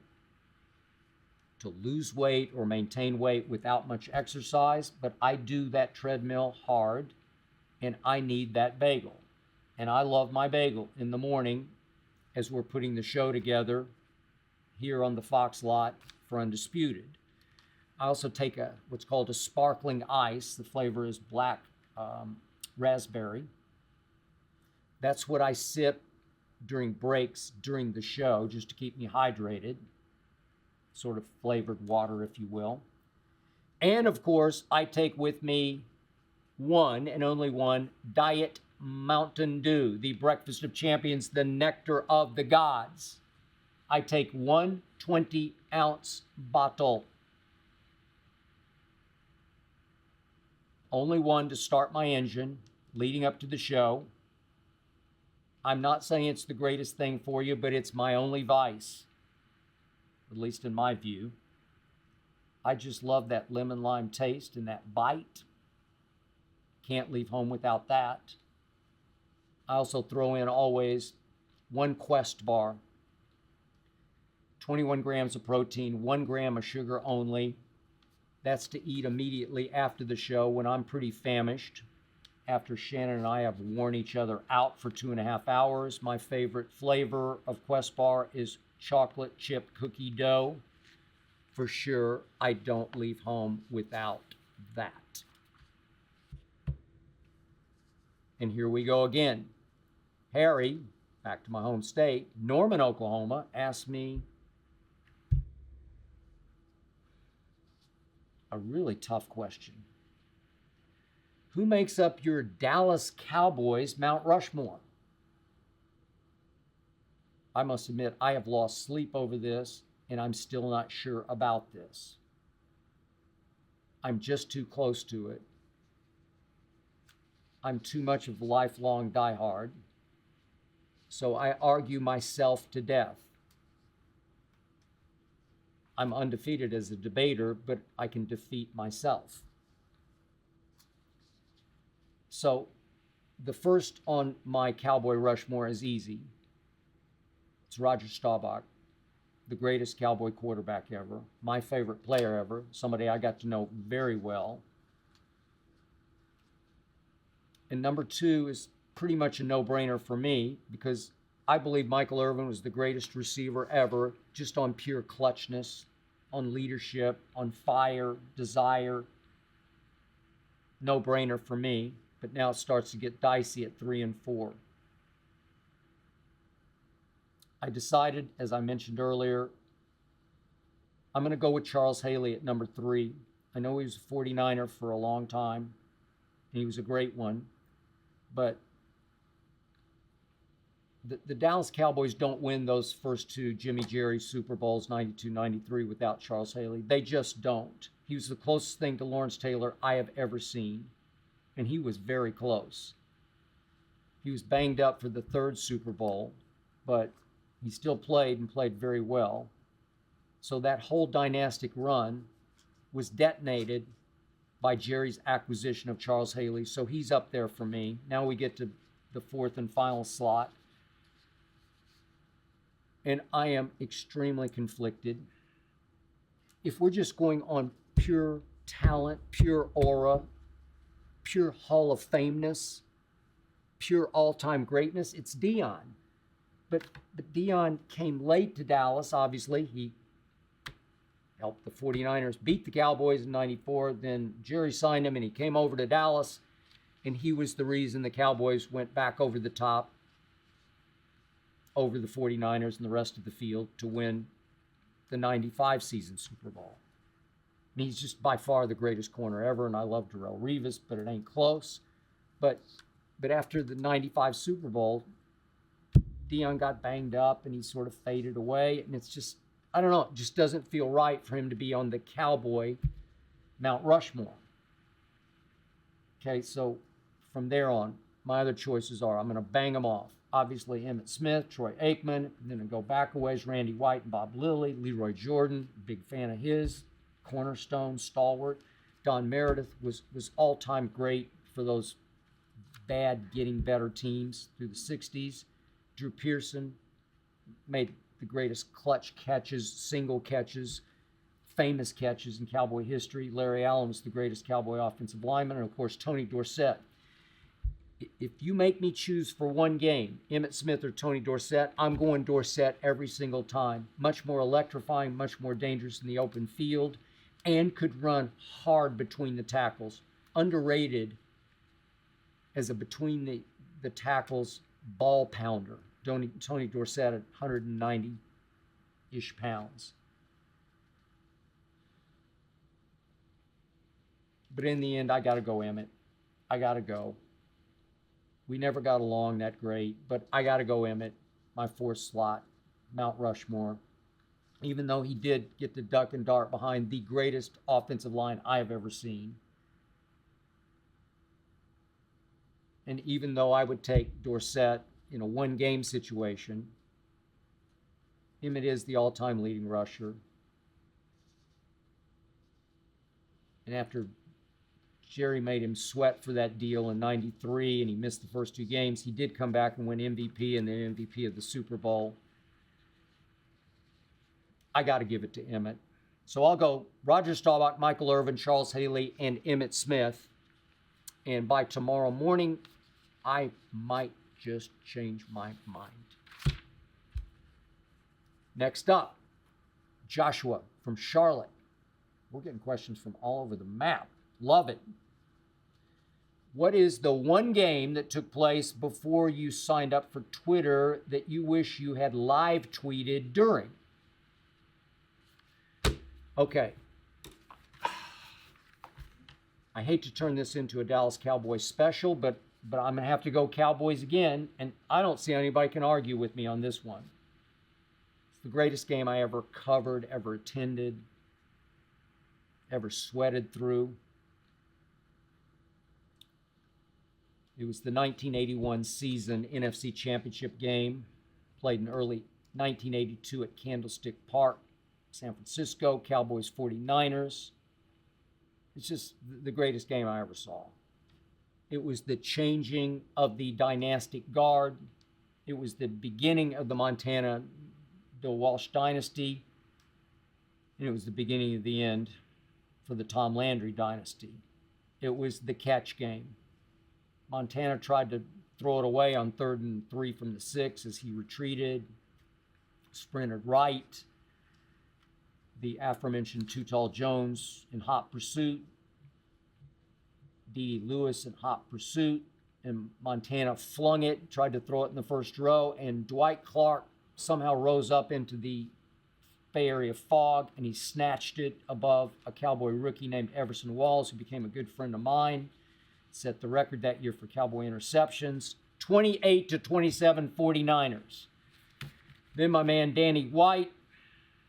lose weight or maintain weight without much exercise, but I do that treadmill hard, and I need that bagel. And I love my bagel in the morning as we're putting the show together here on the Fox lot for Undisputed. I also take what's called a sparkling ice. The flavor is black raspberry. That's what I sip during breaks during the show, just to keep me hydrated. Sort of flavored water, if you will. And of course, I take with me one and only one Diet Mountain Dew, the breakfast of champions, the nectar of the gods. I take one 20-ounce bottle. Only one to start my engine leading up to the show. I'm not saying it's the greatest thing for you, but it's my only vice, at least in my view. I just love that lemon lime taste and that bite. Can't leave home without that. I also throw in always one Quest bar. 21 grams of protein, 1 gram of sugar only. That's to eat immediately after the show when I'm pretty famished. After Shannon and I have worn each other out for 2.5 hours. My favorite flavor of Quest bar is chocolate chip cookie dough. For sure, I don't leave home without that. And here we go again. Harry, back to my home state, Norman, Oklahoma, asked me a really tough question. Who makes up your Dallas Cowboys Mount Rushmore? I must admit, I have lost sleep over this, and I'm still not sure about this. I'm just too close to it. I'm too much of a lifelong diehard, so I argue myself to death. I'm undefeated as a debater, but I can defeat myself. So the first on my Cowboy Rushmore is easy. It's Roger Staubach, the greatest Cowboy quarterback ever, my favorite player ever, somebody I got to know very well. And number two is pretty much a no-brainer for me because I believe Michael Irvin was the greatest receiver ever, just on pure clutchness, on leadership, on fire, desire. No-brainer for me, but now it starts to get dicey at 3 and 4. I decided, as I mentioned earlier, I'm going to go with Charles Haley at number 3. I know he was a 49er for a long time, and he was a great one, but the Dallas Cowboys don't win those first two Jimmy Jerry Super Bowls, 92, 93, without Charles Haley. They just don't. He was the closest thing to Lawrence Taylor I have ever seen, and he was very close. He was banged up for the third Super Bowl, but he still played and played very well. So that whole dynastic run was detonated by Jerry's acquisition of Charles Haley, so he's up there for me. Now we get to the fourth and final slot. And I am extremely conflicted. If we're just going on pure talent, pure aura, pure Hall of Fameness, pure all-time greatness, it's Deion. But Deion came late to Dallas, obviously. He helped the 49ers beat the Cowboys in 94. Then Jerry signed him, and he came over to Dallas, and he was the reason the Cowboys went back over the top, over the 49ers and the rest of the field to win the 95 season Super Bowl. And he's just by far the greatest corner ever, and I love Darrelle Revis, but it ain't close. But after the 95 Super Bowl, Deion got banged up, and he sort of faded away, and it's just, I don't know, it just doesn't feel right for him to be on the Cowboy Mount Rushmore. Okay, so from there on, my other choices are, I'm going to bang them off. Obviously, Emmitt Smith, Troy Aikman, then I go back a ways, Randy White and Bob Lilly, Leroy Jordan, big fan of his, cornerstone, stalwart. Don Meredith was all-time great for those bad, getting better teams through the 60s. Drew Pearson made the greatest clutch catches, single catches, famous catches in Cowboy history. Larry Allen was the greatest Cowboy offensive lineman, and of course, Tony Dorsett. If you make me choose for one game, Emmitt Smith or Tony Dorsett, I'm going Dorsett every single time. Much more electrifying, much more dangerous in the open field, and could run hard between the tackles. Underrated as a between the tackles ball pounder. Tony Dorsett at 190-ish pounds. But in the end, I got to go Emmitt. I got to go. We never got along that great, but I got to go Emmitt, my fourth slot, Mount Rushmore. Even though he did get to duck and dart behind the greatest offensive line I have ever seen. And even though I would take Dorsett in a one-game situation, Emmitt is the all-time leading rusher. And after Jerry made him sweat for that deal in 93, and he missed the first two games, he did come back and win MVP and then MVP of the Super Bowl. I got to give it to Emmitt. So I'll go Roger Staubach, Michael Irvin, Charles Haley, and Emmitt Smith. And by tomorrow morning, I might just change my mind. Next up, Joshua from Charlotte. We're getting questions from all over the map. Love it. What is the one game that took place before you signed up for Twitter that you wish you had live tweeted during? Okay. I hate to turn this into a Dallas Cowboys special, but I'm going to have to go Cowboys again, and I don't see anybody can argue with me on this one. It's the greatest game I ever covered, ever attended, ever sweated through. It was the 1981 season NFC Championship game, played in early 1982 at Candlestick Park, San Francisco, Cowboys 49ers. It's just the greatest game I ever saw. It was the changing of the dynastic guard. It was the beginning of the Montana Bill Walsh dynasty. And it was the beginning of the end for the Tom Landry dynasty. It was the catch game. Montana tried to throw it away on 3rd and 3 from the 6 as he retreated, sprinted right. The aforementioned Too Tall Jones in hot pursuit. D.D. Lewis in hot pursuit. And Montana flung it, tried to throw it in the first row, and Dwight Clark somehow rose up into the Bay Area fog, and he snatched it above a Cowboy rookie named Everson Walls, who became a good friend of mine. Set the record that year for Cowboy interceptions. 28-27 49ers. Then my man Danny White,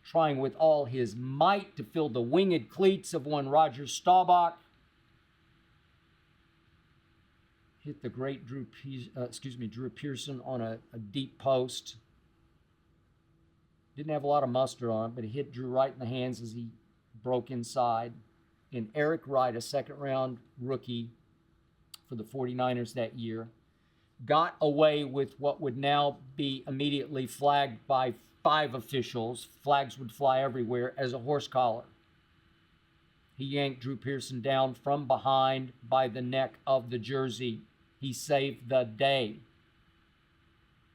trying with all his might to fill the winged cleats of one Roger Staubach, hit the great Drew Pearson on a deep post. Didn't have a lot of mustard on it, but he hit Drew right in the hands as he broke inside. And Eric Wright, a second-round rookie for the 49ers that year, got away with what would now be immediately flagged by 5 officials. Flags would fly everywhere as a horse collar. He yanked Drew Pearson down from behind by the neck of the jersey. He saved the day.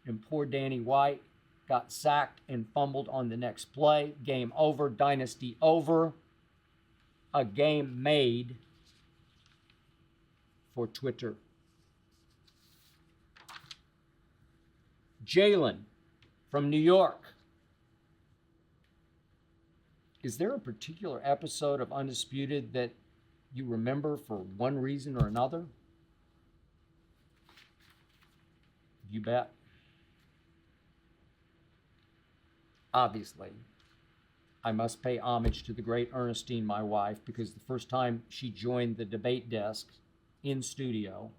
And poor Danny White got sacked and fumbled on the next play. Game over, dynasty over. A game made for Twitter. Jalen from New York. Is there a particular episode of Undisputed that you remember for one reason or another? You bet. Obviously, I must pay homage to the great Ernestine, my wife, because the first time she joined the debate desk in studio,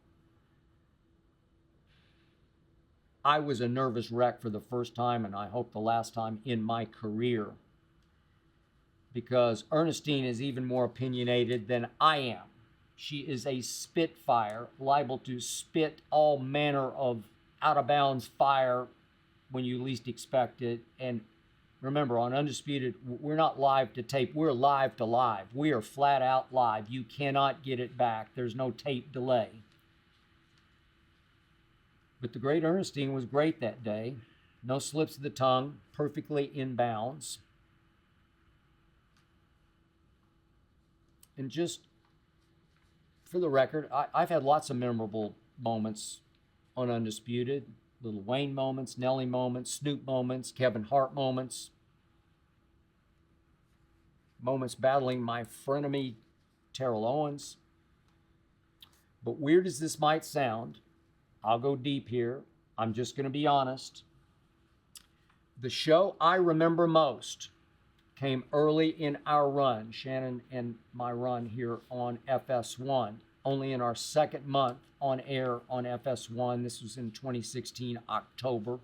I was a nervous wreck for the first time, and I hope the last time in my career, because Ernestine is even more opinionated than I am. She is a spitfire, liable to spit all manner of out-of-bounds fire when you least expect it. And remember, on Undisputed, we're not live to tape. We're live to live. We are flat out live. You cannot get it back. There's no tape delay. But the great Ernestine was great that day. No slips of the tongue, perfectly in bounds. And just for the record, I've had lots of memorable moments on Undisputed. Little Wayne moments, Nelly moments, Snoop moments, Kevin Hart moments. Moments battling my frenemy, Terrell Owens. But weird as this might sound, I'll go deep here. I'm just going to be honest. The show I remember most came early in our run, Shannon and my run here on FS1. Only in our second month on air on FS1. This was in 2016, October.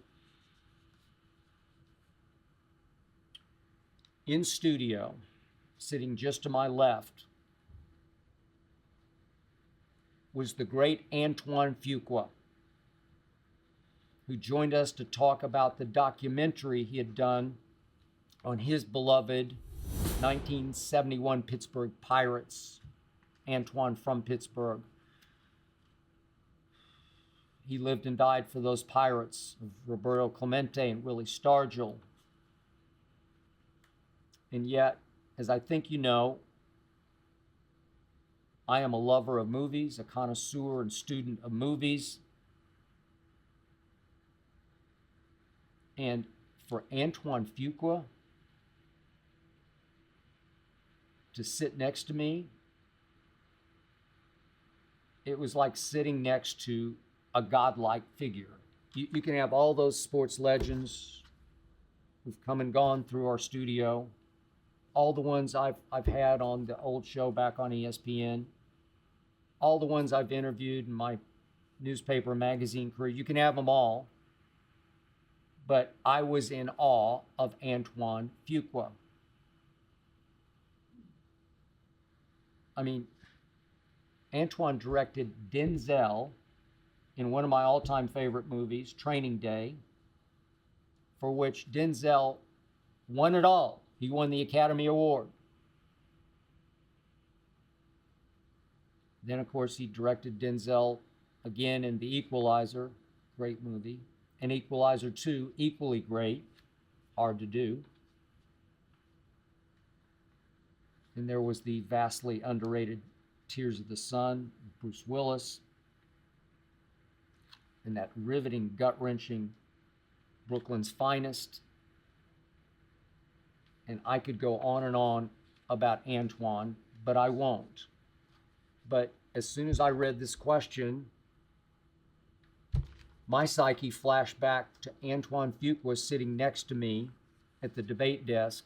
In studio, sitting just to my left, was the great Antoine Fuqua, who joined us to talk about the documentary he had done on his beloved 1971 Pittsburgh Pirates. Antoine from Pittsburgh. He lived and died for those Pirates of Roberto Clemente and Willie Stargell. And yet, as I think you know, I am a lover of movies, a connoisseur and student of movies. And for Antoine Fuqua to sit next to me, it was like sitting next to a godlike figure. You can have all those sports legends who've come and gone through our studio, all the ones I've had on the old show back on ESPN, all the ones I've interviewed in my newspaper and magazine career. You can have them all. But I was in awe of Antoine Fuqua. I mean, Antoine directed Denzel in one of my all-time favorite movies, Training Day, for which Denzel won it all. He won the Academy Award. Then, of course, he directed Denzel again in The Equalizer, great movie, and Equalizer 2, equally great, hard to do. And there was the vastly underrated Tears of the Sun, Bruce Willis, and that riveting, gut-wrenching Brooklyn's Finest. And I could go on and on about Antoine, but I won't. But as soon as I read this question, my psyche flashed back to Antoine Fuqua sitting next to me at the debate desk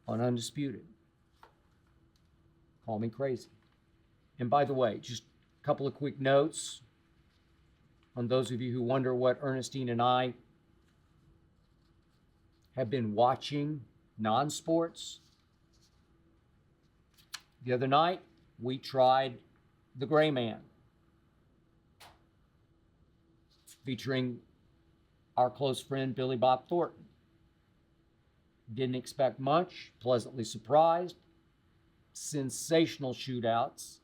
on Undisputed. Call me crazy. And by the way, just a couple of quick notes on those of you who wonder what Ernestine and I have been watching non-sports. The other night, we tried The Gray Man, featuring our close friend Billy Bob Thornton. Didn't expect much, pleasantly surprised. Sensational shootouts.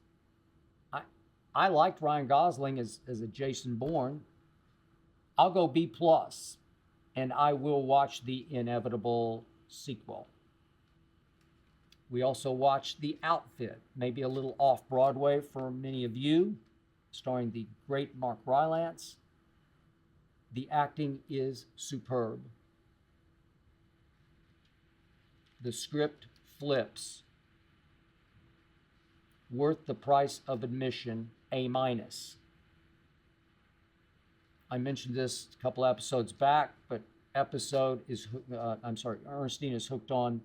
I liked Ryan Gosling as a Jason Bourne. I'll go B+, and I will watch the inevitable sequel. We also watched The Outfit, maybe a little off-Broadway for many of you, starring the great Mark Rylance. The acting is superb. The script flips. Worth the price of admission, A-. I mentioned this a couple episodes back, but Ernestine is hooked on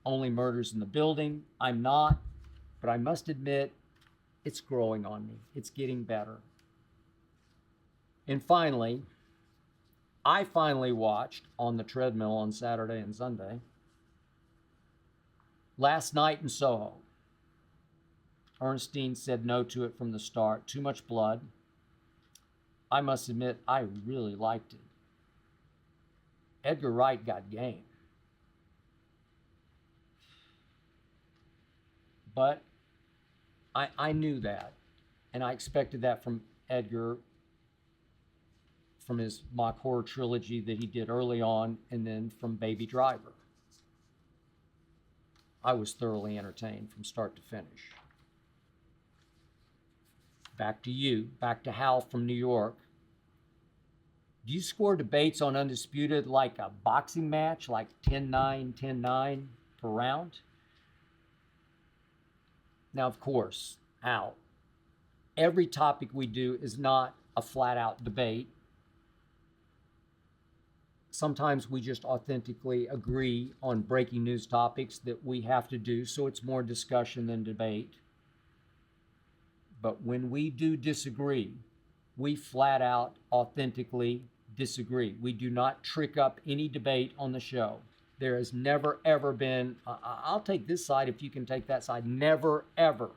Only Murders in the Building. I'm not, but I must admit, it's growing on me. It's getting better. And finally, I finally watched On the Treadmill on Saturday and Sunday, Last Night in Soho. Ernestine said no to it from the start. Too much blood. I must admit, I really liked it. Edgar Wright got game. But I knew that, and I expected that from Edgar, from his mock horror trilogy that he did early on, and then from Baby Driver. I was thoroughly entertained from start to finish. Back to you, back to Hal from New York. Do you score debates on Undisputed like a boxing match, like 10-9, 10-9 per round? Now, of course, Hal, every topic we do is not a flat-out debate. Sometimes we just authentically agree on breaking news topics that we have to do, so it's more discussion than debate. But when we do disagree, we flat out authentically disagree. We do not trick up any debate on the show. There has never, ever been, I'll take this side if you can take that side. Never, ever.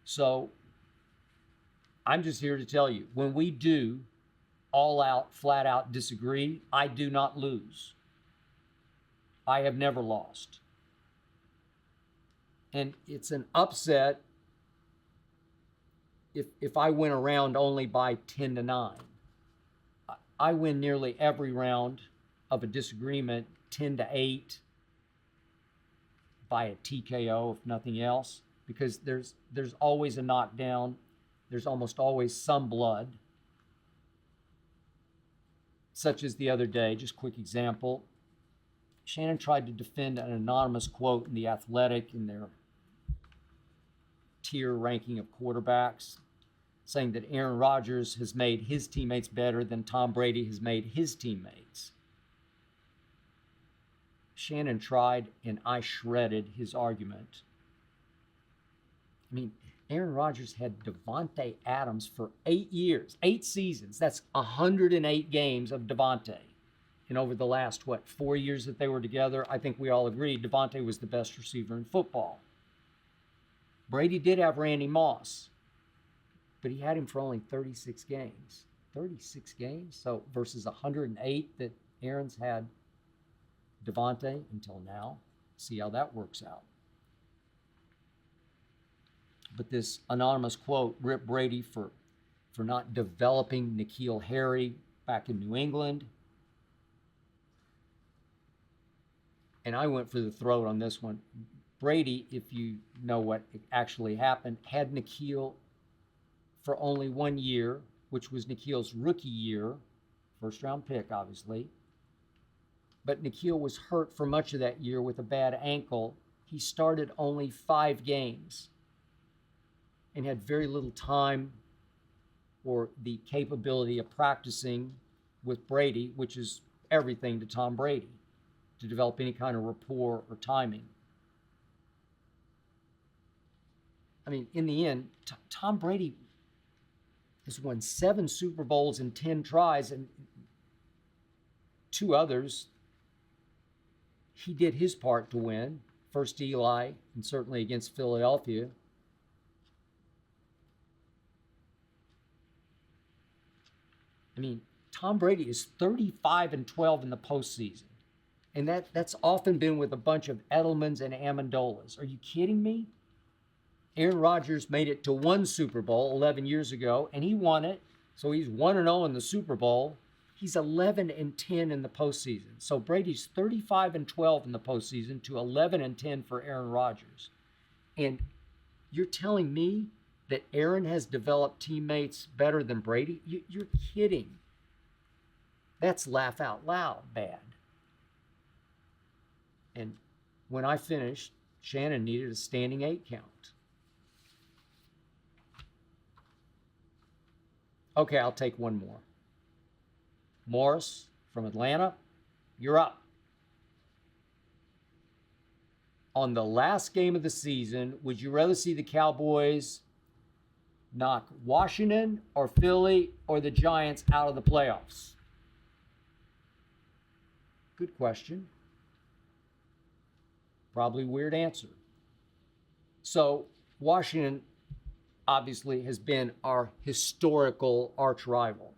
So I'm just here to tell you, when we do all out, flat out disagree, I do not lose. I have never lost. And it's an upset if I win a round only by 10-9. I win nearly every round of a disagreement 10-8 by a TKO, if nothing else, because there's always a knockdown. There's almost always some blood. Such as the other day, just quick example. Shannon tried to defend an anonymous quote in The Athletic in their tier ranking of quarterbacks, saying that Aaron Rodgers has made his teammates better than Tom Brady has made his teammates. Shannon tried, and I shredded his argument. I mean, Aaron Rodgers had Devontae Adams for 8 years, 8 seasons. That's 108 games of Devontae. And over the last, 4 years that they were together, I think we all agreed Devontae was the best receiver in football. Brady did have Randy Moss, but he had him for only 36 games. 36 games? So versus 108 that Aaron's had Devontae until now. See how that works out. But this anonymous quote ripped Brady for not developing N'Keal Harry back in New England. And I went for the throat on this one. Brady, if you know what actually happened, had N'Keal for only 1 year, which was N'Keal's rookie year, first round pick, obviously. But N'Keal was hurt for much of that year with a bad ankle. He started only 5 games and had very little time or the capability of practicing with Brady, which is everything to Tom Brady, to develop any kind of rapport or timing. I mean, in the end, Tom Brady has won 7 Super Bowls in 10 tries, and 2 others he did his part to win. First Eli, and certainly against Philadelphia. I mean, Tom Brady is 35-12 in the postseason. And that's often been with a bunch of Edelmans and Amendolas. Are you kidding me? Aaron Rodgers made it to 1 Super Bowl 11 years ago, and he won it. So he's 1-0 in the Super Bowl. He's 11-10 in the postseason. So Brady's 35-12 in the postseason to 11-10 for Aaron Rodgers. And you're telling me that Aaron has developed teammates better than Brady? You're kidding. That's laugh out loud bad. And when I finished, Shannon needed a standing 8 count. Okay, I'll take one more. Morris from Atlanta, you're up. On the last game of the season, would you rather see the Cowboys knock Washington or Philly or the Giants out of the playoffs? Good question. Probably weird answer. So Washington obviously has been our historical arch rival.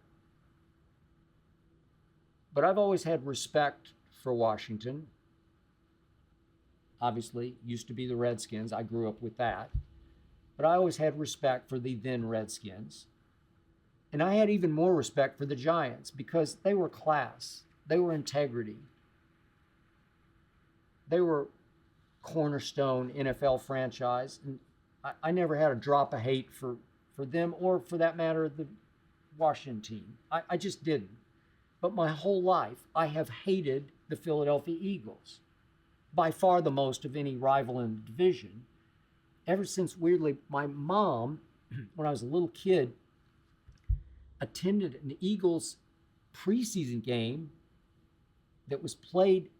But I've always had respect for Washington. Obviously, used to be the Redskins. I grew up with that. But I always had respect for the then Redskins. And I had even more respect for the Giants because they were class. They were integrity. They were cornerstone NFL franchise. And I never had a drop of hate for them or, for that matter, the Washington team. I just didn't. But my whole life, I have hated the Philadelphia Eagles. By far the most of any rival in the division. Ever since, weirdly, my mom, when I was a little kid, attended an Eagles preseason game that was played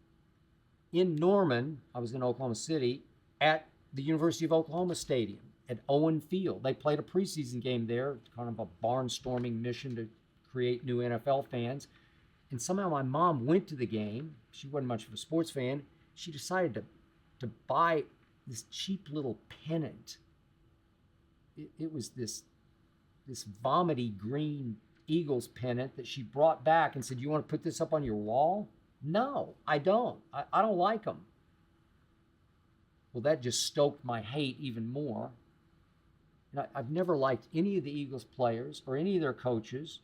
in Norman, I was in Oklahoma City, at the University of Oklahoma Stadium at Owen Field. They played a preseason game there, kind of a barnstorming mission to create new NFL fans. And somehow my mom went to the game. She wasn't much of a sports fan. She decided to buy this cheap little pennant. It was this vomity green Eagles pennant that she brought back and said, "You want to put this up on your wall?" No, I don't. I don't like them. Well, that just stoked my hate even more. And I've never liked any of the Eagles players or any of their coaches,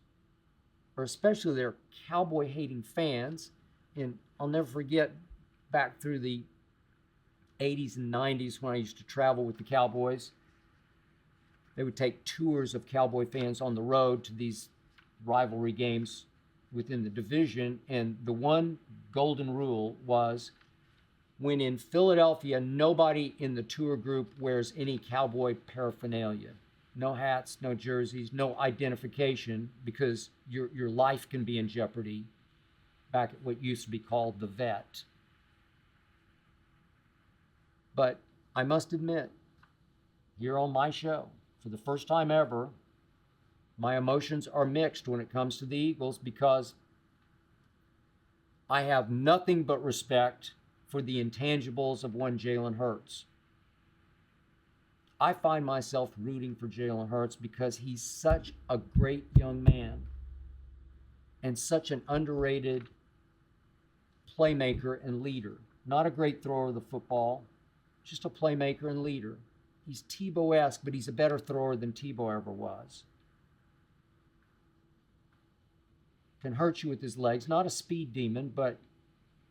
or especially their cowboy-hating fans. And I'll never forget back through the 80s and 90s when I used to travel with the Cowboys. They would take tours of Cowboy fans on the road to these rivalry games within the division. And the one golden rule was, when in Philadelphia, nobody in the tour group wears any Cowboy paraphernalia. No hats, no jerseys, no identification, because your life can be in jeopardy back at what used to be called the Vet. But I must admit, here on my show, for the first time ever, my emotions are mixed when it comes to the Eagles, because I have nothing but respect for the intangibles of one Jalen Hurts. I find myself rooting for Jalen Hurts because he's such a great young man and such an underrated playmaker and leader. Not a great thrower of the football, just a playmaker and leader. He's Tebow-esque, but he's a better thrower than Tebow ever was. Can hurt you with his legs. Not a speed demon, but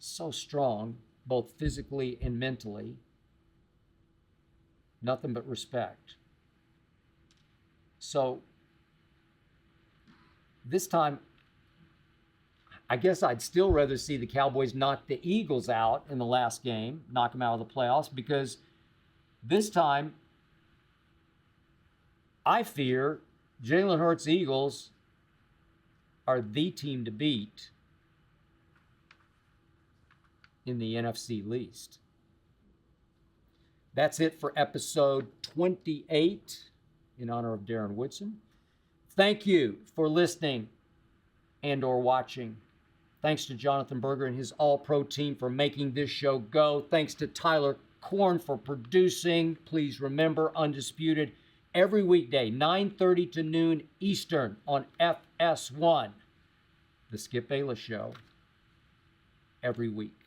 so strong, both physically and mentally. Nothing but respect. So this time, I guess I'd still rather see the Cowboys knock the Eagles out in the last game, knock them out of the playoffs, because this time, I fear Jalen Hurts' Eagles are the team to beat in the NFC least. That's it for episode 28 in honor of Darren Woodson. Thank you for listening and or watching. Thanks to Jonathan Berger and his all-pro team for making this show go. Thanks to Tyler Korn for producing. Please remember, Undisputed, every weekday, 9:30 to noon Eastern on FS1. The Skip Bayless Show, every week.